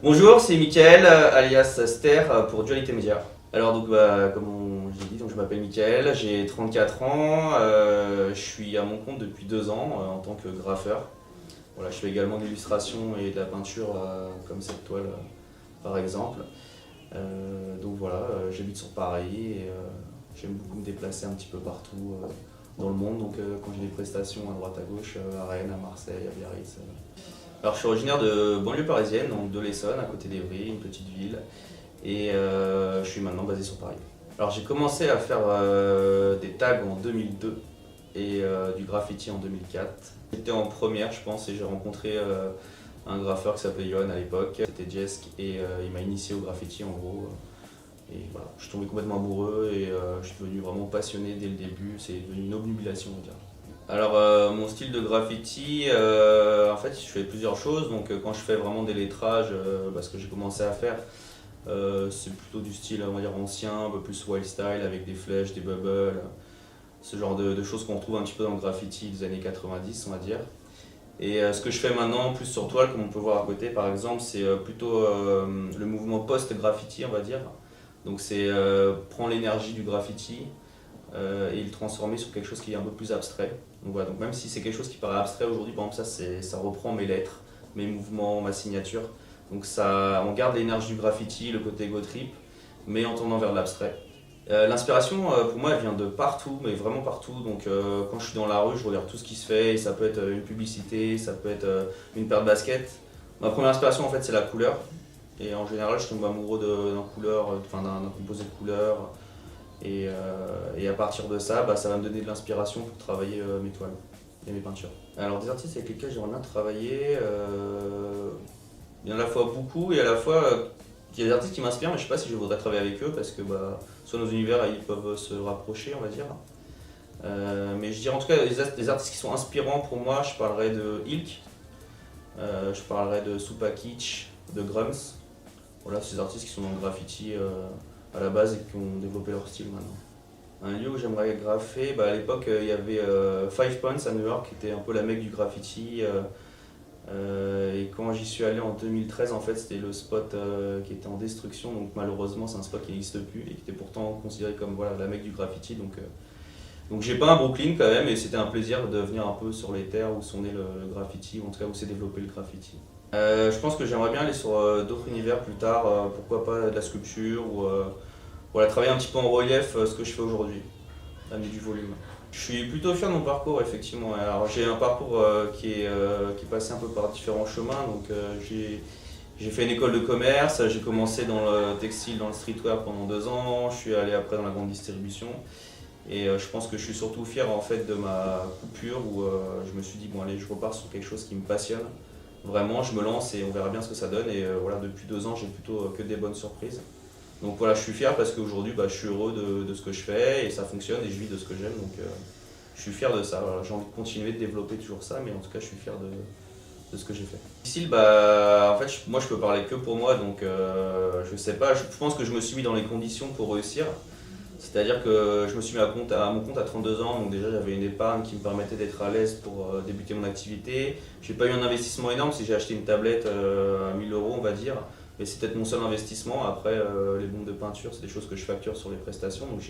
Bonjour, c'est Mickaël, alias Ster pour Dualité Média. Alors donc comme j'ai dit, donc je m'appelle Mickaël, j'ai 34 ans, je suis à mon compte depuis 2 ans en tant que graffeur. Voilà, je fais également de l'illustration et de la peinture comme cette toile par exemple. Donc voilà, j'habite sur Paris et j'aime beaucoup me déplacer un petit peu partout dans le monde. Donc quand j'ai des prestations à droite à gauche, à Rennes, à Marseille, à Biarritz. Alors je suis originaire de banlieue parisienne, donc de l'Essonne, à côté d'Evry, une petite ville. Et je suis maintenant basé sur Paris. Alors j'ai commencé à faire des tags en 2002 et du graffiti en 2004. J'étais en première je pense et j'ai rencontré un graffeur qui s'appelait Johan à l'époque. C'était Jesk et il m'a initié au graffiti en gros. Et voilà, je suis tombé complètement amoureux et je suis devenu vraiment passionné dès le début. C'est devenu une obnubilation on va dire. Alors mon style de graffiti, en fait je fais plusieurs choses. Donc quand je fais vraiment des lettrages, ce que j'ai commencé à faire, c'est plutôt du style on va dire ancien, un peu plus wild style avec des flèches, des bubbles, ce genre de choses qu'on retrouve un petit peu dans le graffiti des années 90 on va dire. Et ce que je fais maintenant plus sur toile comme on peut voir à côté par exemple c'est plutôt le mouvement post-graffiti on va dire. Donc c'est prendre l'énergie du graffiti et le transformer sur quelque chose qui est un peu plus abstrait. Donc voilà, donc même si c'est quelque chose qui paraît abstrait aujourd'hui, par exemple ça reprend mes lettres, mes mouvements, ma signature. Donc ça, on garde l'énergie du graffiti, le côté ego trip, mais en tendant vers l'abstrait. L'inspiration, pour moi, elle vient de partout, mais vraiment partout. Donc quand je suis dans la rue, je regarde tout ce qui se fait. Et ça peut être une publicité, ça peut être une paire de baskets. Ma première inspiration, en fait, c'est la couleur. Et en général, je tombe amoureux d'un composé de couleurs. Et à partir de ça, ça va me donner de l'inspiration pour travailler mes toiles et mes peintures. Alors des artistes avec lesquels j'aimerais bien travailler, il y en a à la fois beaucoup et à la fois il y a des artistes qui m'inspirent mais je sais pas si je voudrais travailler avec eux parce que soit nos univers ils peuvent se rapprocher on va dire. Mais je dirais en tout cas des artistes qui sont inspirants pour moi, je parlerais de Ilk, je parlerais de Supakic, de Grums. Voilà, ces artistes qui sont dans le graffiti à la base et qui ont développé leur style maintenant. Un lieu où j'aimerais graffer, à l'époque il y avait Five Points à New York qui était un peu la mecque du graffiti. Et quand j'y suis allé en 2013, en fait, c'était le spot qui était en destruction. Donc malheureusement, c'est un spot qui n'existe plus et qui était pourtant considéré comme voilà, la mecque du graffiti. Donc j'ai pas un Brooklyn quand même, et c'était un plaisir de venir un peu sur les terres où sont nés le graffiti, ou en tout cas où s'est développé le graffiti. Je pense que j'aimerais bien aller sur d'autres univers plus tard, pourquoi pas de la sculpture ou voilà, travailler un petit peu en relief ce que je fais aujourd'hui, amener du volume. Je suis plutôt fier de mon parcours effectivement. Alors j'ai un parcours qui est passé un peu par différents chemins. Donc j'ai fait une école de commerce, j'ai commencé dans le textile, dans le streetwear pendant 2 ans, je suis allé après dans la grande distribution. Et je pense que je suis surtout fier en fait de ma coupure où je me suis dit bon allez je repars sur quelque chose qui me passionne. Vraiment je me lance et on verra bien ce que ça donne. Et voilà depuis 2 ans j'ai plutôt que des bonnes surprises. Donc voilà, je suis fier parce qu'aujourd'hui je suis heureux de ce que je fais et ça fonctionne et je vis de ce que j'aime. Donc je suis fier de ça. Voilà, j'ai envie de continuer de développer toujours ça, mais en tout cas je suis fier de ce que j'ai fait. Difficile, en fait moi je peux parler que pour moi, donc je sais pas, je pense que je me suis mis dans les conditions pour réussir. C'est-à-dire que je me suis mis à mon compte à 32 ans, donc déjà j'avais une épargne qui me permettait d'être à l'aise pour débuter mon activité. J'ai pas eu un investissement énorme, si j'ai acheté une tablette à 1000 € on va dire. Mais c'est peut-être mon seul investissement. Après, les bombes de peinture, c'est des choses que je facture sur les prestations. Donc,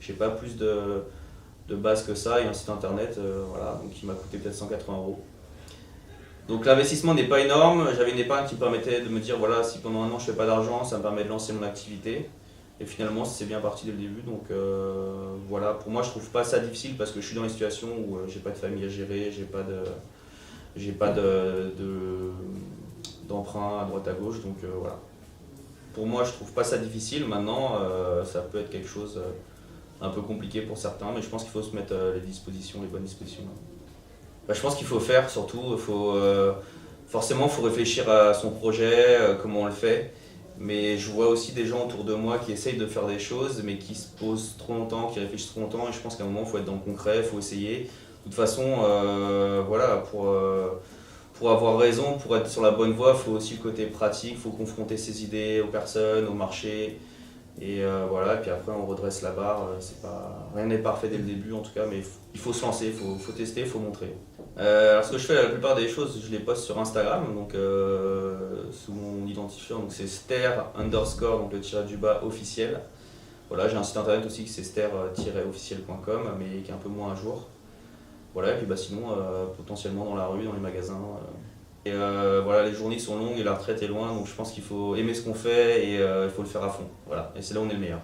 j'ai pas plus de base que ça. Et un site internet, voilà, donc qui m'a coûté peut-être 180 €. Donc, l'investissement n'est pas énorme. J'avais une épargne qui me permettait de me dire voilà, si pendant un an je fais pas d'argent, ça me permet de lancer mon activité. Et finalement, c'est bien parti dès le début. Donc, voilà, pour moi, je trouve pas ça difficile parce que je suis dans une situation où j'ai pas de famille à gérer, j'ai pas d'emprunt à droite à gauche, donc voilà. Pour moi, je trouve pas ça difficile. Maintenant, ça peut être quelque chose un peu compliqué pour certains, mais je pense qu'il faut se mettre les bonnes dispositions. Je pense qu'il faut faire surtout. Forcément, il faut réfléchir à son projet, comment on le fait. Mais je vois aussi des gens autour de moi qui essayent de faire des choses, mais qui se posent trop longtemps, qui réfléchissent trop longtemps. Et je pense qu'à un moment, il faut être dans le concret, il faut essayer. De toute façon, voilà, pour avoir raison, pour être sur la bonne voie, il faut aussi le côté pratique, il faut confronter ses idées aux personnes, au marché. Et voilà, et puis après on redresse la barre. Rien n'est parfait dès le début en tout cas, mais il faut se lancer, il faut tester, il faut montrer. Alors ce que je fais la plupart des choses, je les poste sur Instagram, donc sous mon chaussures, donc c'est ster underscore, donc le tiré du bas officiel. Voilà, j'ai un site internet aussi qui c'est ster-officiel.com, mais qui est un peu moins à jour. Voilà, et puis sinon, potentiellement dans la rue, dans les magasins. Et voilà, les journées sont longues et la retraite est loin, donc je pense qu'il faut aimer ce qu'on fait et il faut le faire à fond. Voilà, et c'est là où on est le meilleur.